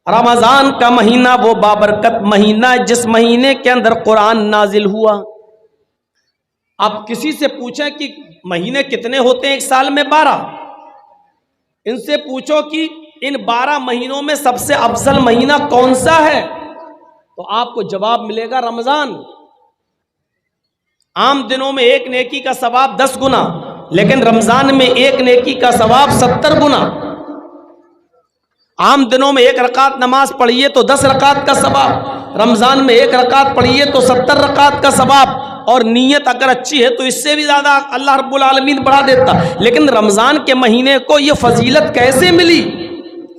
رمضان کا مہینہ وہ بابرکت مہینہ ہے جس مہینے کے اندر قرآن نازل ہوا۔ آپ کسی سے پوچھیں کہ مہینے کتنے ہوتے ہیں ایک سال میں؟ 12۔ ان سے پوچھو کہ ان 12 مہینوں میں سب سے افضل مہینہ کون سا ہے، تو آپ کو جواب ملے گا رمضان۔ عام دنوں میں ایک نیکی کا ثواب 10 گنا، لیکن رمضان میں ایک نیکی کا ثواب 70 گنا۔ عام دنوں میں ایک رکعت نماز پڑھیے تو 10 رکعت کا ثواب، رمضان میں ایک رکعت پڑھیے تو 70 رکعت کا ثواب، اور نیت اگر اچھی ہے تو اس سے بھی زیادہ اللہ رب العالمین بڑھا دیتا۔ لیکن رمضان کے مہینے کو یہ فضیلت کیسے ملی،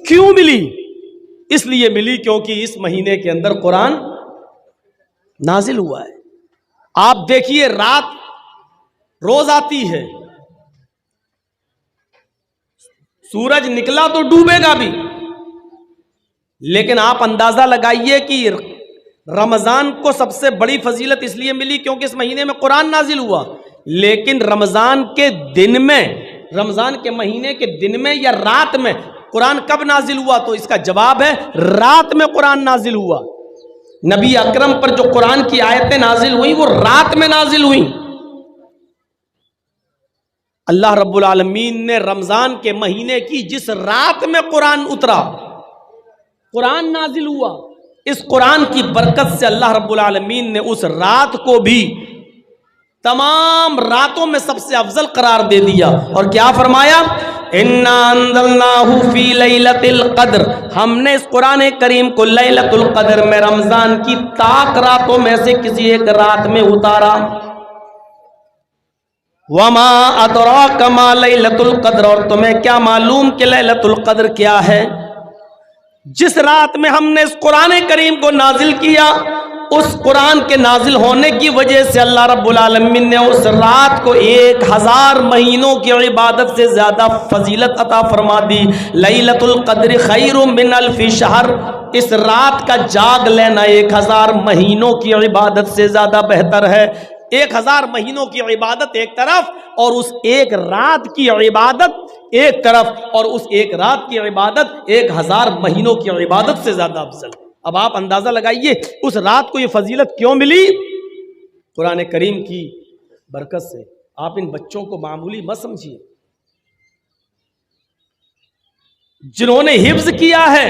کیوں ملی؟ اس لیے ملی کیونکہ اس مہینے کے اندر قرآن نازل ہوا ہے۔ آپ دیکھیے رات روز آتی ہے، سورج نکلا تو ڈوبے گا بھی، لیکن آپ اندازہ لگائیے کہ رمضان کو سب سے بڑی فضیلت اس لیے ملی کیونکہ اس مہینے میں قرآن نازل ہوا، لیکن رمضان کے دن میں، رمضان کے مہینے کے دن میں یا رات میں قرآن کب نازل ہوا؟ تو اس کا جواب ہے رات میں قرآن نازل ہوا۔ نبی اکرم پر جو قرآن کی آیتیں نازل ہوئیں وہ رات میں نازل ہوئیں۔ اللہ رب العالمین نے رمضان کے مہینے کی جس رات میں قرآن اترا، قرآن نازل ہوا، اس قرآن کی برکت سے اللہ رب العالمین نے اس رات کو بھی تمام راتوں میں سب سے افضل قرار دے دیا، اور کیا فرمایا؟ اِنَّا أَنزَلْنَاهُ فِي لَيْلَةِ الْقَدْرِ، ہم نے اس قرآن کریم کو لیلۃ القدر میں، رمضان کی طاق راتوں میں سے کسی ایک رات میں اتارا۔ وَمَا أَدْرَاكَ مَا لَيْلَةُ الْقَدْرِ، اور تمہیں کیا معلوم کہ لیلۃ القدر کیا ہے؟ جس رات میں ہم نے اس قرآن کریم کو نازل کیا، اس قرآن کے نازل ہونے کی وجہ سے اللہ رب العالمین نے اس رات کو 1000 مہینوں کی عبادت سے زیادہ فضیلت عطا فرما دی۔ لیلۃ القدر خیر من الف شہر، اس رات کا جاگ لینا 1000 مہینوں کی عبادت سے زیادہ بہتر ہے۔ 1000 مہینوں کی عبادت ایک طرف، اور اس ایک رات کی عبادت ایک طرف، اور اس ایک رات کی عبادت 1000 مہینوں کی عبادت سے زیادہ افضل۔ اب آپ اندازہ لگائیے اس رات کو یہ فضیلت کیوں ملی؟ قرآن کریم کی برکت سے۔ آپ ان بچوں کو معمولی مت سمجھیے، جنہوں نے حفظ کیا ہے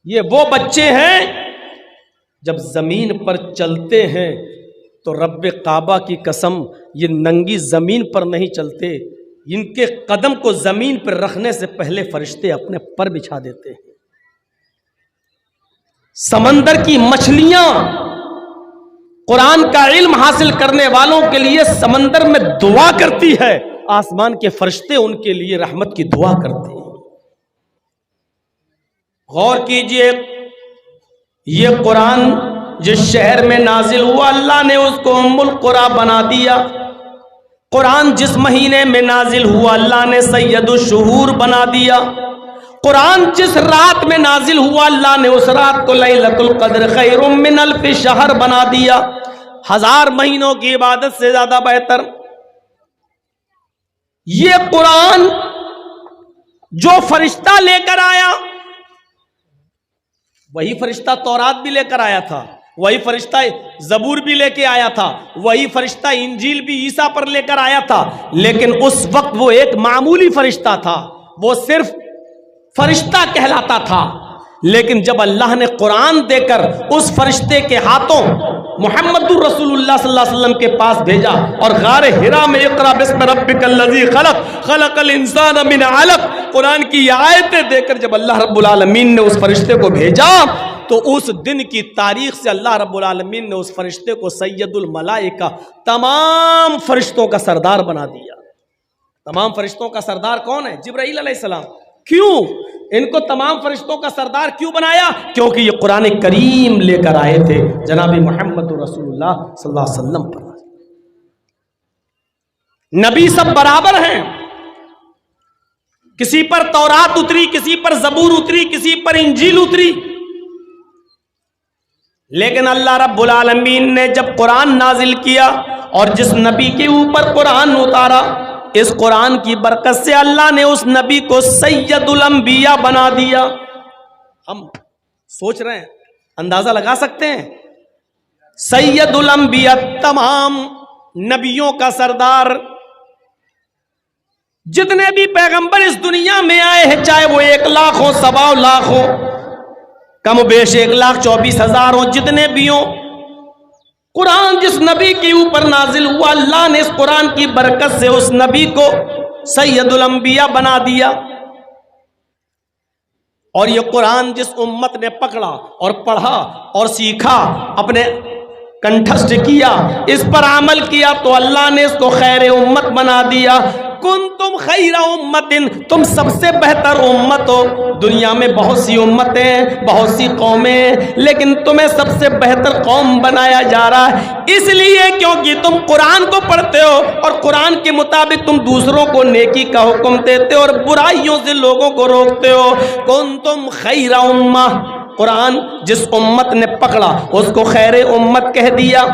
یہ وہ بچے ہیں جب زمین پر چلتے ہیں تو رب کعبہ کی قسم یہ ننگی زمین پر نہیں چلتے، ان کے قدم کو زمین پر رکھنے سے پہلے فرشتے اپنے پر بچھا دیتے ہیں۔ سمندر کی مچھلیاں قرآن کا علم حاصل کرنے والوں کے لیے سمندر میں دعا کرتی ہے، آسمان کے فرشتے ان کے لیے رحمت کی دعا کرتے ہیں۔ غور کیجئے، یہ قرآن جس شہر میں نازل ہوا اللہ نے اس کو ام القری بنا دیا۔ قرآن جس مہینے میں نازل ہوا اللہ نے سید الشہور بنا دیا۔ قرآن جس رات میں نازل ہوا اللہ نے اس رات کو لیلۃ القدر خیر من الف شہر بنا دیا، 1000 مہینوں کی عبادت سے زیادہ بہتر۔ یہ قرآن جو فرشتہ لے کر آیا، وہی فرشتہ تورات بھی لے کر آیا تھا، وہی فرشتہ زبور بھی لے کے آیا تھا، وہی فرشتہ انجیل بھی عیسیٰ پر لے کر آیا تھا، لیکن اس وقت وہ ایک معمولی فرشتہ تھا، وہ صرف فرشتہ کہلاتا تھا۔ لیکن جب اللہ نے قرآن دے کر اس فرشتے کے ہاتھوں محمد الرسول اللہ صلی اللہ علیہ وسلم کے پاس بھیجا، اور غار حرا میں اقرا بسم ربک الذی خلق خلق الانسان من علق، قرآن کی آیتیں دے کر جب اللہ رب العالمین نے اس فرشتے کو بھیجا تو اس دن کی تاریخ سے اللہ رب العالمین نے اس فرشتے کو سید الملائکہ، تمام فرشتوں کا سردار بنا دیا۔ تمام فرشتوں کا سردار کون ہے؟ جبرائیل علیہ السلام۔ کیوں ان کو تمام فرشتوں کا سردار کیوں بنایا؟ کیونکہ یہ قرآن کریم لے کر آئے تھے جناب محمد رسول اللہ صلی اللہ علیہ وسلم پر۔ نبی سب برابر ہیں، کسی پر تورات اتری، کسی پر زبور اتری، کسی پر انجیل اتری، لیکن اللہ رب العالمین نے جب قرآن نازل کیا اور جس نبی کے اوپر قرآن اتارا، اس قرآن کی برکت سے اللہ نے اس نبی کو سید الانبیاء بنا دیا۔ ہم سوچ رہے ہیں, اندازہ لگا سکتے ہیں, سید الانبیاء, تمام نبیوں کا سردار, جتنے بھی پیغمبر اس دنیا میں آئے ہیں, چاہے وہ 1 لاکھ ہو, 1.25 لاکھ ہو, کم و بیش 1,24,000 ہو, جتنے بھی ہوں, قرآن جس نبی کے اوپر نازل ہوا, اللہ نے اس قرآن کی برکت سے اس نبی کو سید الانبیاء بنا دیا. اور یہ قرآن جس امت نے پکڑا اور پڑھا اور سیکھا, اپنے کنٹھسٹ کیا, اس پر عمل کیا, تو اللہ نے اس کو خیر امت بنا دیا. کنتم خیر امت, تم سب سے بہتر امت ہو. دنیا میں بہت سی امتیں, بہت سی قومیں, لیکن تمہیں سب سے بہتر قوم بنایا جا رہا ہے, اس لیے کیونکہ تم قرآن کو پڑھتے ہو اور قرآن کے مطابق تم دوسروں کو نیکی کا حکم دیتے ہو اور برائیوں سے لوگوں کو روکتے ہو. کنتم خیر امہ, قرآن جس امت نے پکڑا اس کو خیر امت کہہ دیا.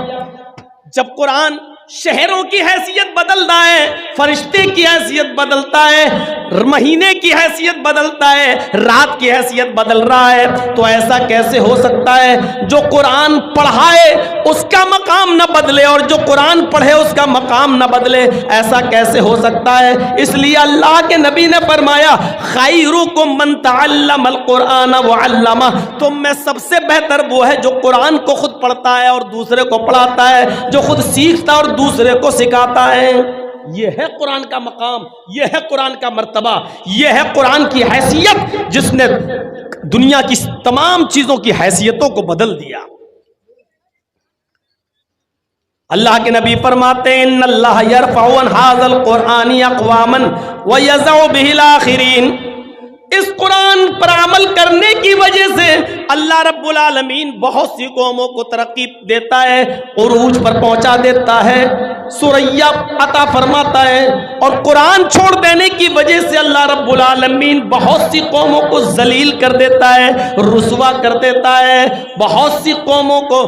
جب قرآن شہروں کی حیثیت بدلتا ہے, فرشتے کی حیثیت بدلتا ہے, مہینے کی حیثیت بدلتا ہے, رات کی حیثیت بدل رہا ہے, تو ایسا کیسے ہو سکتا ہے جو قرآن پڑھائے اس کا مقام نہ بدلے اور جو قرآن پڑھے اس کا مقام نہ بدلے؟ ایسا کیسے ہو سکتا ہے؟ اس لیے اللہ کے نبی نے فرمایا, خیرکم من تعلم القرآن وعلمہ, تم میں سب سے بہتر وہ ہے جو قرآن کو خود پڑھتا ہے اور دوسرے کو پڑھاتا ہے, جو خود سیکھتا اور دوسرے کو سکھاتا ہے. یہ ہے قرآن کا مقام, یہ ہے قرآن کا مرتبہ, یہ ہے قرآن کی حیثیت جس نے دنیا کی تمام چیزوں کی حیثیتوں کو بدل دیا. اللہ کے نبی فرماتے ہیں, ان اللہ یرفع عن ھذا القرآن اقواما ویضع به الاخرین. اس قرآن پر عمل کرنے کی وجہ سے اللہ رب العالمین بہت سی قوموں کو ترقی دیتا ہے, عروج پر پہنچا دیتا ہے, ثریا عطا فرماتا ہے, اور قرآن چھوڑ دینے کی وجہ سے اللہ رب العالمین بہت سی قوموں کو ذلیل کر دیتا ہے, رسوا کر دیتا ہے, بہت سی قوموں کو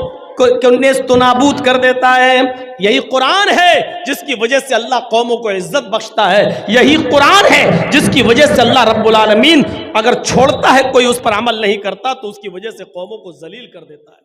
نیست و نابود کر دیتا ہے. یہی قرآن ہے جس کی وجہ سے اللہ قوموں کو عزت بخشتا ہے, یہی قرآن ہے جس کی وجہ سے اللہ رب العالمین اگر چھوڑتا ہے کوئی اس پر عمل نہیں کرتا تو اس کی وجہ سے قوموں کو ذلیل کر دیتا ہے.